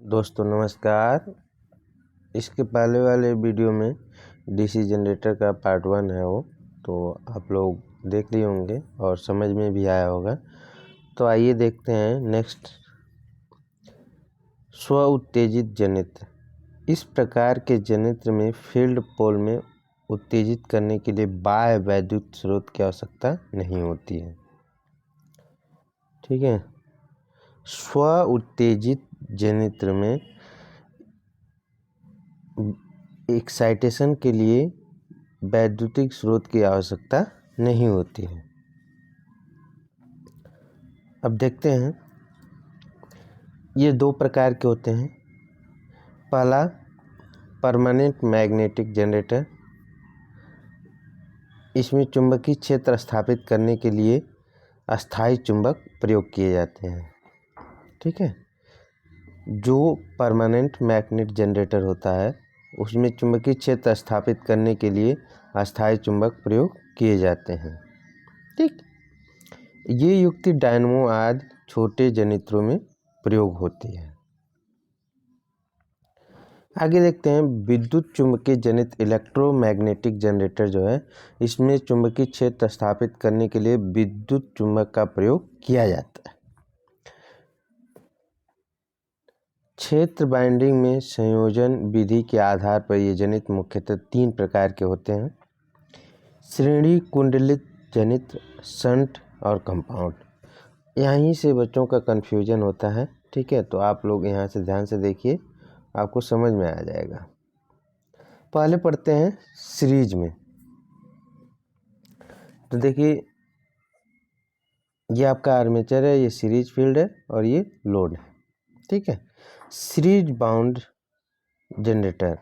दोस्तों नमस्कार। इसके पहले वाले वीडियो में डीसी जनरेटर का पार्ट 1 है वो, तो आप लोग देख लिए होंगे और समझ में भी आया होगा। तो आइए देखते हैं नेक्स्ट। स्व उत्तेजित जनित्र। इस प्रकार के जनित्र में फील्ड पोल में उत्तेजित करने के लिए बाह्य वैद्युत स्रोत की आवश्यकता नहीं होती है। ठीक है। स्व उत्तेजित जनित्र में एक्साइटेशन के लिए वैद्युतिक स्रोत की आवश्यकता नहीं होती है। अब देखते हैं, ये दो प्रकार के होते हैं। पहला परमानेंट मैग्नेटिक जनरेटर। इसमें चुंबकीय क्षेत्र स्थापित करने के लिए अस्थायी चुंबक प्रयोग किए जाते हैं। ठीक है। जो परमानेंट मैग्नेट जनरेटर होता है उसमें चुंबकीय क्षेत्र स्थापित करने के लिए अस्थायी चुंबक प्रयोग किए जाते हैं। ठीक। ये युक्ति डायनमो आदि छोटे जनित्रों में प्रयोग होती है। आगे देखते हैं, विद्युत चुंबकीय जनित इलेक्ट्रोमैग्नेटिक जनरेटर जो है, इसमें चुंबकीय क्षेत्र स्थापित करने के लिए विद्युत चुंबक का प्रयोग किया जाता है। क्षेत्र बाइंडिंग में संयोजन विधि के आधार पर ये जनित मुख्यतः 3 प्रकार के होते हैं: श्रेणी कुंडलित जनित्र, शंट और कंपाउंड। यहीं से बच्चों का कन्फ्यूजन होता है। ठीक है, तो आप लोग यहाँ से ध्यान से देखिए, आपको समझ में आ जाएगा। पहले पढ़ते हैं सीरीज में। तो देखिए, ये आपका आर्मेचर है, ये सीरीज फील्ड है और ये लोड है। ठीक है। Series bound generator.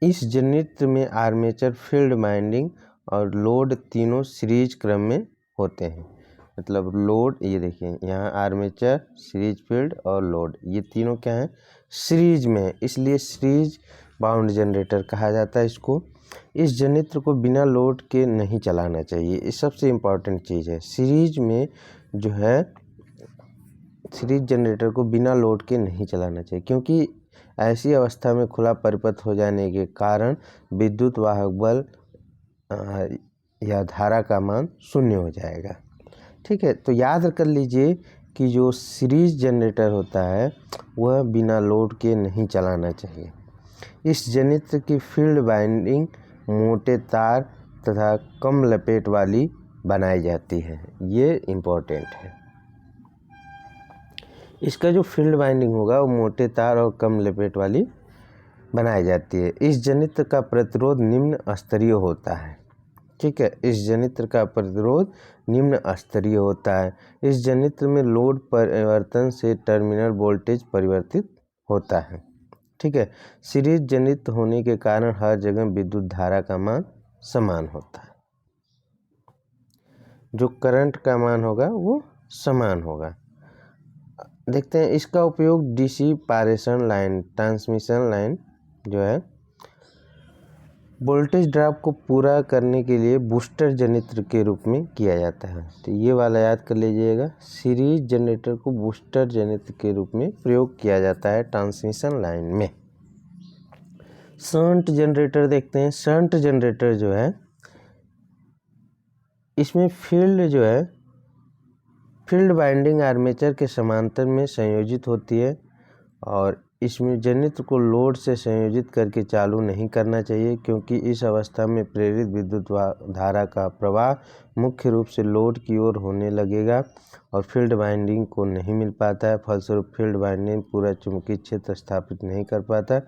इस जनरेटर में आर्मेचर, फील्ड वाइंडिंग और लोड तीनों सीरीज क्रम में होते हैं। मतलब लोड, ये देखिए यहाँ आर्मेचर, सीरीज फील्ड और लोड, ये तीनों क्या हैं, सीरीज में है, इसलिए सीरीज बाउंड जनरेटर कहा जाता है इसको। इस जनरेटर को बिना लोड के नहीं चलाना चाहिए, ये सबसे इम्पॉर्टेंट चीज़ है। सीरीज में जो है, सीरीज जनरेटर को बिना लोड के नहीं चलाना चाहिए, क्योंकि ऐसी अवस्था में खुला परिपथ हो जाने के कारण विद्युत वाहक बल या धारा का मान 0 हो जाएगा। ठीक है, तो याद कर लीजिए कि जो सीरीज जनरेटर होता है वह बिना लोड के नहीं चलाना चाहिए। इस जनरेटर की फील्ड वाइंडिंग मोटे तार तथा कम लपेट वाली बनाई जाती है, ये इम्पोर्टेंट है। इसका जो फील्ड वाइंडिंग होगा वो मोटे तार और कम लपेट वाली बनाई जाती है। इस जनरेटर का प्रतिरोध निम्न स्तरीय होता है। ठीक है, इस जनरेटर का प्रतिरोध निम्न स्तरीय होता है। इस जनरेटर में लोड परिवर्तन से टर्मिनल वोल्टेज परिवर्तित होता है। ठीक है। सीरीज जनरेटर होने के कारण हर जगह विद्युत धारा का मान समान होता है, जो करंट का मान होगा वो समान होगा। देखते हैं, इसका उपयोग डीसी पारेषण लाइन, ट्रांसमिशन लाइन जो है, वोल्टेज ड्रॉप को पूरा करने के लिए बूस्टर जनरेटर के रूप में किया जाता है। तो ये वाला याद कर लीजिएगा, सीरीज जनरेटर को बूस्टर जनरेटर के रूप में प्रयोग किया जाता है ट्रांसमिशन लाइन में। शंट जनरेटर देखते हैं। शंट जनरेटर जो है, इसमें फील्ड जो है, फील्ड वाइंडिंग आर्मेचर के समांतर में संयोजित होती है और इसमें जनरेटर को लोड से संयोजित करके चालू नहीं करना चाहिए, क्योंकि इस अवस्था में प्रेरित विद्युत धारा का प्रवाह मुख्य रूप से लोड की ओर होने लगेगा और फील्ड वाइंडिंग को नहीं मिल पाता है। फलस्वरूप फील्ड वाइंडिंग पूरा चुंबकीय क्षेत्र स्थापित नहीं कर पाता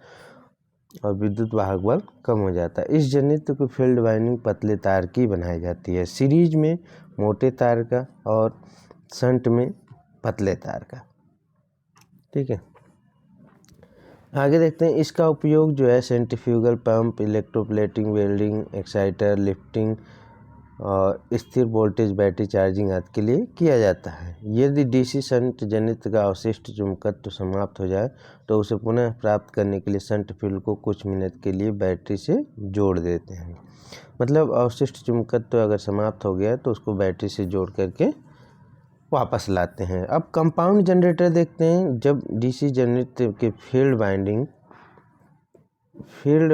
और विद्युत वाहक बल कम हो जाता है। इस जनरेटर की फील्ड वाइंडिंग पतले तार की बनाई जाती है, सीरीज में मोटे तार का और शंट में पतले तार का। ठीक है, आगे देखते हैं, इसका उपयोग जो है centrifugal pump, electroplating, welding, exciter, lifting और स्थिर वोल्टेज बैटरी चार्जिंग आदि के लिए किया जाता है। यदि डीसी शंट जनरेटर का अवशिष्ट चुंबकत्व समाप्त हो जाए तो उसे पुनः प्राप्त करने के लिए शंट फील्ड को कुछ मिनट के लिए बैटरी से जोड़ देते हैं। मतलब अवशिष्ट चुंबकत्व अगर समाप्त हो गया तो उसको बैटरी से जोड़ करके वापस लाते हैं। अब कंपाउंड जनरेटर देखते हैं। जब डीसी जनरेटर के फील्ड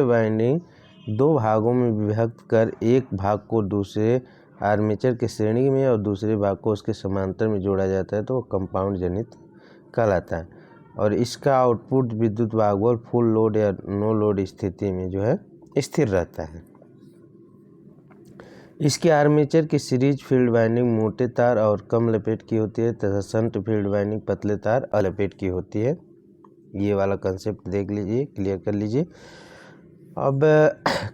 वाइंडिंग दो भागों में विभक्त कर एक भाग को दूसरे आर्मेचर के श्रेणी में और दूसरे भाग को उसके समांतर में जोड़ा जाता है तो वो कंपाउंड जनित कहलाता है। और इसका आउटपुट विद्युत भागबल फुल लोड या नो लोड स्थिति में जो है स्थिर रहता है। इसके आर्मेचर की सीरीज फील्ड वाइंडिंग मोटे तार और कम लपेट की होती है तथा शंट फील्ड वाइंडिंग पतले तार अलपेट की होती है। ये वाला कंसेप्ट देख लीजिए, क्लियर कर लीजिए। अब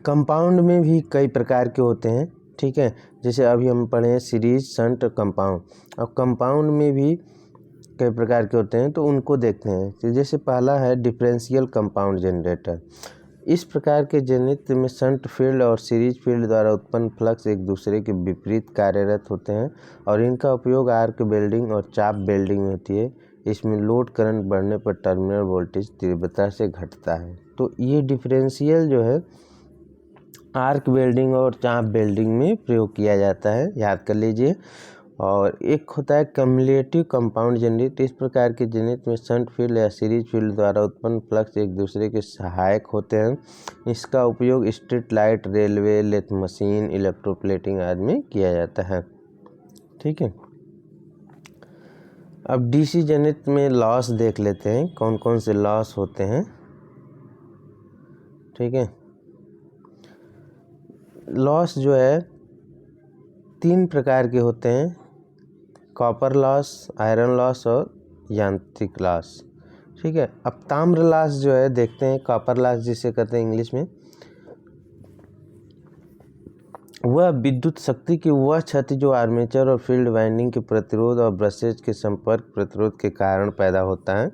कंपाउंड में भी कई प्रकार के होते हैं, ठीक है। जैसे अभी हम पढ़े हैं सीरीज, शंट, कंपाउंड। अब कंपाउंड में भी कई प्रकार के होते हैं तो उनको देखते हैं। तो जैसे पहला है डिफरेंशियल कंपाउंड जनरेटर। इस प्रकार के जनरेटर में शंट फील्ड और सीरीज फील्ड द्वारा उत्पन्न फ्लक्स एक दूसरे के विपरीत कार्यरत होते हैं और इनका उपयोग आर्क वेल्डिंग और चाप वेल्डिंग में होती है। इसमें लोड करंट बढ़ने पर टर्मिनल वोल्टेज तीव्रता से घटता है। तो ये डिफरेंशियल जो है आर्क वेल्डिंग और चाप वेल्डिंग में प्रयोग किया जाता है, याद कर लीजिए। और एक होता है कम्युलेटिव कंपाउंड जनरेटर। इस प्रकार के जनरेटर में शंट फील्ड या सीरीज फील्ड द्वारा उत्पन्न फ्लक्स एक दूसरे के सहायक होते हैं। इसका उपयोग street light, railway, lathe machine, electroplating आदि में किया जाता है, ठीक है। अब डीसी जनरेटर में लॉस देख लेते हैं, कौन कौन से लॉस होते हैं, ठीक है। लॉस जो है 3 प्रकार के होते हैं, कॉपर लॉस, आयरन लॉस और यांत्रिक लॉस, ठीक है। अब ताम्र लॉस जो है देखते हैं, कॉपर लॉस जिसे कहते हैं इंग्लिश में। वह विद्युत शक्ति की वह क्षति जो आर्मेचर और फील्ड वाइंडिंग के प्रतिरोध और ब्रशेज के संपर्क प्रतिरोध के कारण पैदा होता है,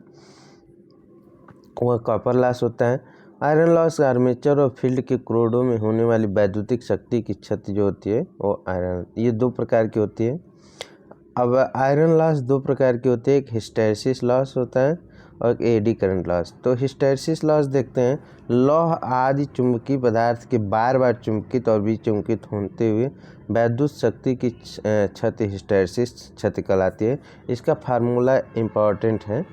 वह कॉपर लॉस होता है। आयरन लॉस आर्मेचर और फील्ड के क्रोडों में होने वाली वैद्युतिक शक्ति की क्षति जो होती है वो आयरन, ये 2 प्रकार की होती है। अब आयरन लॉस 2 प्रकार की होती है, एक हिस्टैरिसीस लॉस होता है और एक एडी करंट लॉस। तो हिस्टैरिसीस लॉस देखते हैं, लौह आदि चुंबकीय पदार्थ के बार बार चुंबकित और विचुंबकित होते हुए वैद्युत शक्ति की क्षति हिस्टैरिसीस क्षति कहलाती है। इसका फार्मूला इम्पॉर्टेंट है,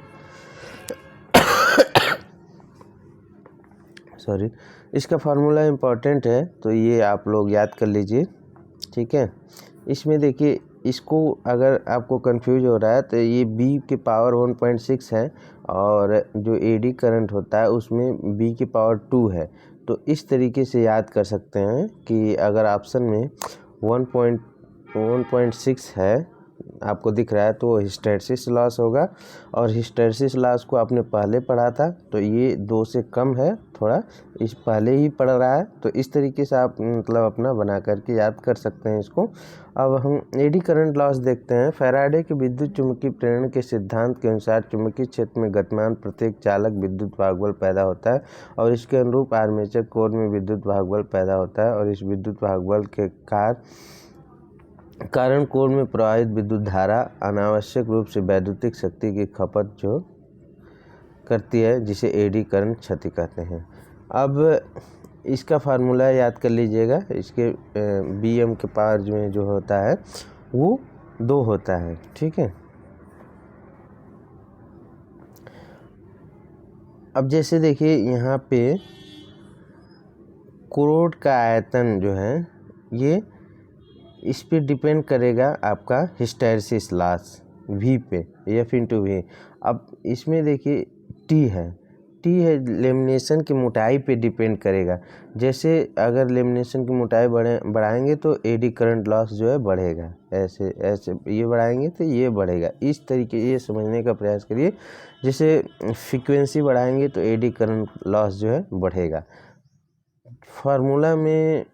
इसका फार्मूला इम्पॉर्टेंट है तो ये आप लोग याद कर लीजिए, ठीक है। इसमें देखिए, इसको अगर आपको कंफ्यूज हो रहा है तो ये b के पावर 1.6 है और जो एडी करंट होता है उसमें b के पावर 2 है। तो इस तरीके से याद कर सकते हैं कि अगर ऑप्शन में 1.6 है आपको दिख रहा है तो हिस्टैरिसीस लॉस होगा। और हिस्टैरिसीस लॉस को आपने पहले पढ़ा था तो ये 2 से कम है, थोड़ा इस पहले ही पढ़ रहा है। तो इस तरीके से आप मतलब अपना बना करके याद कर सकते हैं इसको। अब हम एडी करंट लॉस देखते हैं। फैराडे के विद्युत चुम्बकीय प्रेरण के सिद्धांत के अनुसार चुंबकीय क्षेत्र में गतिमान प्रत्येक चालक विद्युत भागबल पैदा होता है और इसके अनुरूप आर्मेचर कोर में विद्युत भागबल पैदा होता है और इस विद्युत भागबल के कारण कोर में प्रवाहित विद्युत धारा अनावश्यक रूप से वैद्युतिक शक्ति की खपत जो करती है, जिसे एडी करंट क्षति कहते हैं। अब इसका फार्मूला याद कर लीजिएगा, इसके bm के पावर जो होता है वो 2 होता है, ठीक है। अब जैसे देखिए यहाँ पे क्रोड का आयतन जो है ये इस पे डिपेंड करेगा आपका हिस्टैरिसीस लॉस v पे, F/V। अब इसमें देखिए T है लेमिनेशन की मोटाई पे डिपेंड करेगा। जैसे अगर लेमिनेशन की मोटाई बढ़ाएंगे तो एडी करंट लॉस जो है बढ़ेगा, ऐसे ये बढ़ाएंगे तो ये बढ़ेगा। इस तरीके ये समझने का प्रयास करिए। जैसे फ्रीक्वेंसी बढ़ाएंगे तो एडी करंट लॉस जो है बढ़ेगा। फार्मूला में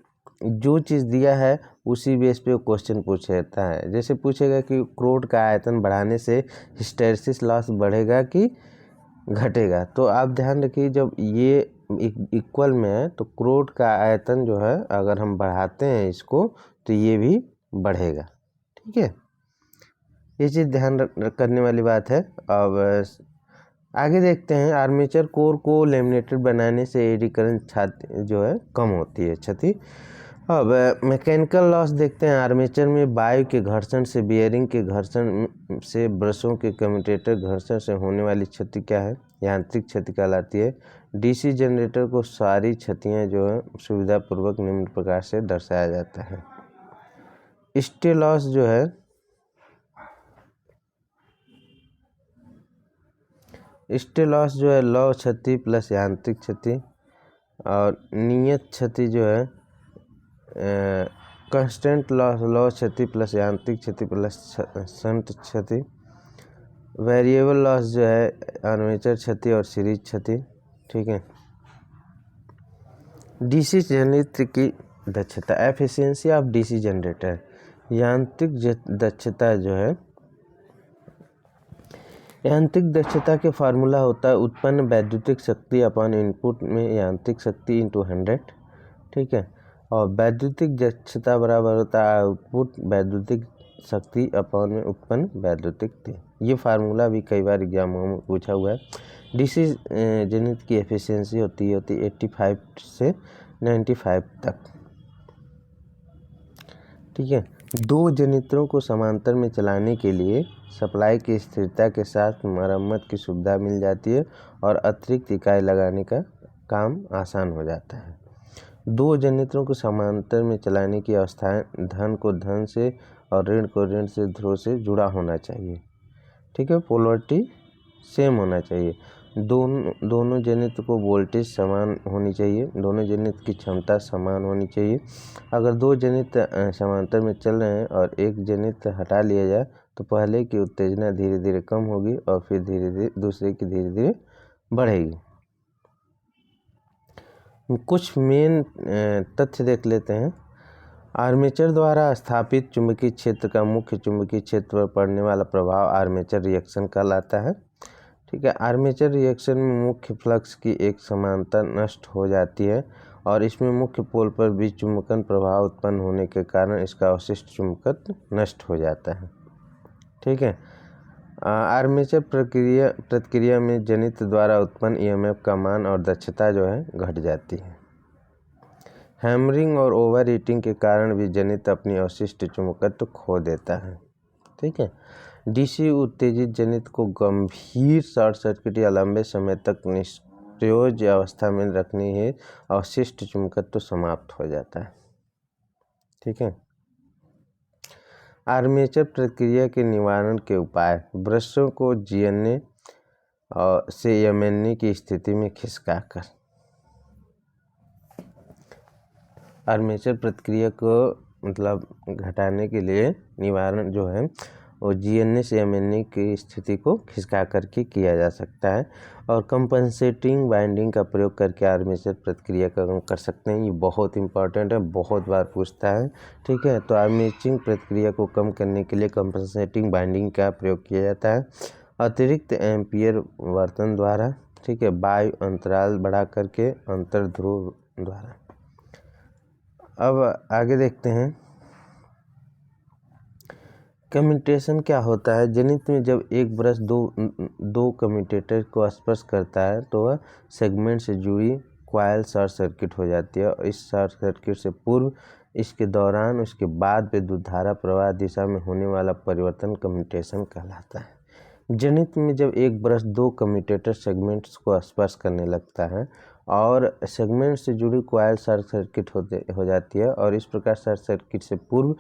जो चीज़ दिया है उसी बेस पे क्वेश्चन पूछता है। जैसे पूछेगा कि क्रोड का आयतन बढ़ाने से हिस्टैरिसीस लॉस बढ़ेगा कि घटेगा, तो आप ध्यान रखिए जब ये इक्वल में है तो क्रोड का आयतन जो है अगर हम बढ़ाते हैं इसको तो ये भी बढ़ेगा, ठीक है। ये चीज़ ध्यान करने वाली बात है। अब आगे देखते हैं, आर्मेचर कोर को लेमिनेटेड बनाने से एडी करंट जो है कम होती है क्षति। अब मैकेनिकल लॉस देखते हैं। आर्मेचर में वायु के घर्षण से, बियरिंग के घर्षण से, ब्रशों के कम्यूटेटर घर्षण से होने वाली क्षति क्या है? यांत्रिक क्षति कहलाती है। डीसी जनरेटर को सारी क्षतियाँ जो है सुविधापूर्वक निम्न प्रकार से दर्शाया जाता है। स्टे लॉस जो है, स्टे लॉस जो है लौ क्षति प्लस यांत्रिक क्षति, और नियत क्षति जो है कंस्टेंट लॉस, लौ क्षति प्लस यांत्रिक क्षति प्लस शंट क्षति। वेरिएबल लॉस जो है आर्मेचर क्षति और सीरीज क्षति। ठीक है। डीसी जनरेटर की दक्षता, एफिशिएंसी ऑफ डीसी जनरेटर। यांत्रिक दक्षता जो है, यांत्रिक दक्षता के फार्मूला होता है उत्पन्न वैद्युतिक शक्ति अपॉन इनपुट में यांत्रिक शक्ति इंटू 100। ठीक है। और वैद्युतिक दक्षता बराबर होता है आउटपुट वैद्युतिक शक्ति अपॉन में उत्पन्न वैद्युतिक तेज। ये फार्मूला भी कई बार एग्जामों में पूछा हुआ है। डीसी जनरेटर की एफिशिएंसी होती है 85 से 95 तक। ठीक है। दो जनरेटरों को समांतर में चलाने के लिए सप्लाई की स्थिरता के साथ मरम्मत की सुविधा मिल जाती है और अतिरिक्त इकाई लगाने का काम आसान हो जाता है। दो जनरेटरों को समांतर में चलाने की अवस्थाएं धन को धन से और ऋण को ऋण से ध्रुव से जुड़ा होना चाहिए। ठीक है। पोलरिटी सेम होना चाहिए। दोनों जनरेटर को वोल्टेज समान होनी चाहिए। दोनों जनरेटर की क्षमता समान होनी चाहिए। अगर दो जनरेटर समांतर में चल रहे हैं और एक जनरेटर हटा लिया जाए तो पहले की उत्तेजना धीरे धीरे कम होगी और फिर धीरे धीरे दूसरे की धीरे धीरे बढ़ेगी। कुछ मेन तथ्य देख लेते हैं। आर्मेचर द्वारा स्थापित चुंबकीय क्षेत्र का मुख्य चुंबकीय क्षेत्र पर पड़ने वाला प्रभाव आर्मेचर रिएक्शन कहलाता है। ठीक है। आर्मेचर रिएक्शन में मुख्य फ्लक्स की एक समानता नष्ट हो जाती है और इसमें मुख्य पोल पर भी चुंबकन प्रभाव उत्पन्न होने के कारण इसका अवशिष्ट चुंबकत्व नष्ट हो जाता है। ठीक है। आर्मेचर प्रतिक्रिया में जनित्र द्वारा उत्पन्न ईएमएफ का मान और दक्षता जो है घट जाती है। हैमरिंग और ओवर हीटिंग के कारण भी जनित्र अपनी अवशिष्ट चुंबकत्व खो देता है। ठीक है। डीसी उत्तेजित जनित्र को गंभीर शॉर्ट सर्किट या लंबे समय तक निष्क्रिय अवस्था में रखने ही अवशिष्ट चुंबकत्व समाप्त हो जाता है। ठीक है। आर्मेचर प्रतिक्रिया के निवारण के उपाय, ब्रशों को जीएनए से एमएनए की स्थिति में खिसकाकर। आर्मेचर प्रतिक्रिया को मतलब घटाने के लिए निवारण जो है वो जीएनए से एमएनए की स्थिति को खिसका करके किया जा सकता है। और कंपनसेटिंग बाइंडिंग का प्रयोग करके आर्मेचर प्रतिक्रिया का कम कर सकते हैं। ये बहुत इंपॉर्टेंट है, बहुत बार पूछता है। ठीक है। तो आर्मेचर प्रतिक्रिया को कम करने के लिए कंपनसेटिंग बाइंडिंग का प्रयोग किया जाता है अतिरिक्त एम्पियर वर्तन द्वारा। ठीक है। वायु अंतराल बढ़ा करके अंतर ध्रुव द्वारा। अब आगे देखते हैं कम्यूटेशन क्या होता है। जनित्र में जब एक ब्रश दो कम्यूटेटर को स्पर्श करता है तो वह सेगमेंट से जुड़ी कॉइल शॉर्ट सर्किट हो जाती है और इस शॉर्ट सर्किट से पूर्व, इसके दौरान, उसके बाद विद्युत धारा प्रवाह दिशा में होने वाला परिवर्तन कम्यूटेशन कहलाता है। जनित्र में जब एक ब्रश दो कम्यूटेटर सेगमेंट्स को स्पर्श करने लगता है और सेगमेंट से जुड़ी कॉइल शॉर्ट सर्किट हो जाती है और इस प्रकार शॉर्ट सर्किट से पूर्व,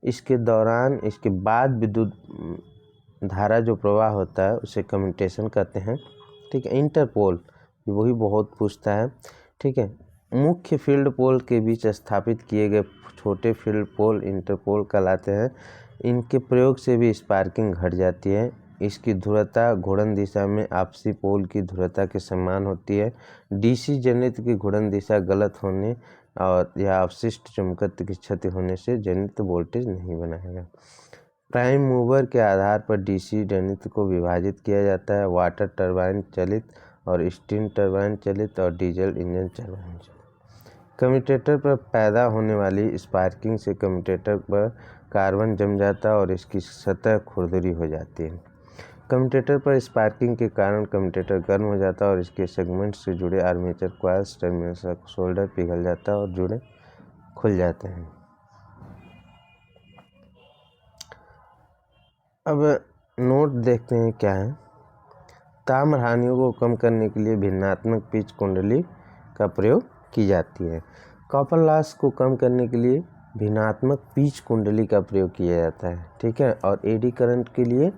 इसके दौरान, इसके बाद विद्युत धारा जो प्रवाह होता है उसे कम्यूटेशन कहते हैं। ठीक है। इंटरपोल, वही बहुत पूछता है। ठीक है। मुख्य फील्ड पोल के बीच स्थापित किए गए छोटे फील्ड पोल इंटरपोल कहलाते हैं। इनके प्रयोग से भी स्पार्किंग घट जाती है। इसकी ध्रुवता घूर्णन दिशा में आपसी पोल की ध्रुवता के समान होती है। डीसी जनित्र की घूर्णन दिशा गलत होने और या अवशिष्ट चुंबकत्व की क्षति होने से जनित्र वोल्टेज नहीं बनाएगा। प्राइम मूवर के आधार पर डीसी जनित्र को विभाजित किया जाता है वाटर टरबाइन चलित और स्टीम टरबाइन चलित और डीजल इंजन टरबाइन चलित। कम्यूटेटर पर पैदा होने वाली स्पार्किंग से कम्यूटेटर पर कार्बन जम जाता है और इसकी सतह खुरदरी हो जाती है। कम्यूटेटर पर स्पार्किंग के कारण कम्यूटेटर गर्म हो जाता है और इसके सेगमेंट से जुड़े आर्मेचर कॉइल्स टर्मिनल सोल्डर पिघल जाता है और जुड़े खुल जाते हैं। अब नोट देखते हैं क्या है। ताम्र हानियों को कम करने के लिए भिन्नात्मक पिच कुंडली का प्रयोग की जाती है। कॉपर लॉस को कम करने के लिए भिन्नात्मक पिच कुंडली का प्रयोग किया जाता है, ठीक है। और एडी करंट के लिए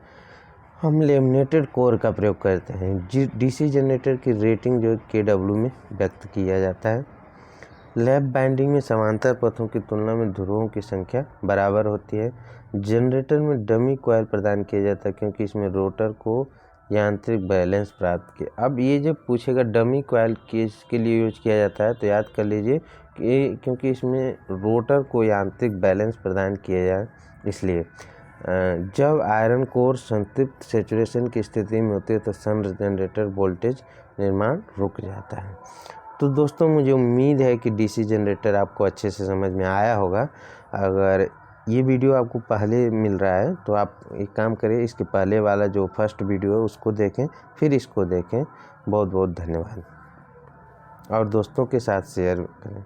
हम लेमिनेटेड कोर का प्रयोग करते हैं। डीसी जनरेटर की रेटिंग जो KW में व्यक्त किया जाता है। लैप बाइंडिंग में समांतर पथों की तुलना में ध्रुवों की संख्या बराबर होती है। जनरेटर में डमी कॉइल प्रदान किया जाता है क्योंकि इसमें रोटर को यांत्रिक बैलेंस प्राप्त किया। अब ये जब पूछेगा डमी कॉइल किसके लिए यूज किया जाता है, तो याद कर लीजिए कि क्योंकि इसमें रोटर को यांत्रिक बैलेंस प्रदान किया जाए, इसलिए जब आयरन कोर संतृप्त सैचुरेशन की स्थिति में होती है तो शंट जनरेटर वोल्टेज निर्माण रुक जाता है। तो दोस्तों, मुझे उम्मीद है कि डीसी जनरेटर आपको अच्छे से समझ में आया होगा। अगर ये वीडियो आपको पहले मिल रहा है तो आप एक काम करें, इसके पहले वाला जो फर्स्ट वीडियो है उसको देखें, फिर इसको देखें। बहुत बहुत धन्यवाद, और दोस्तों के साथ शेयर करें।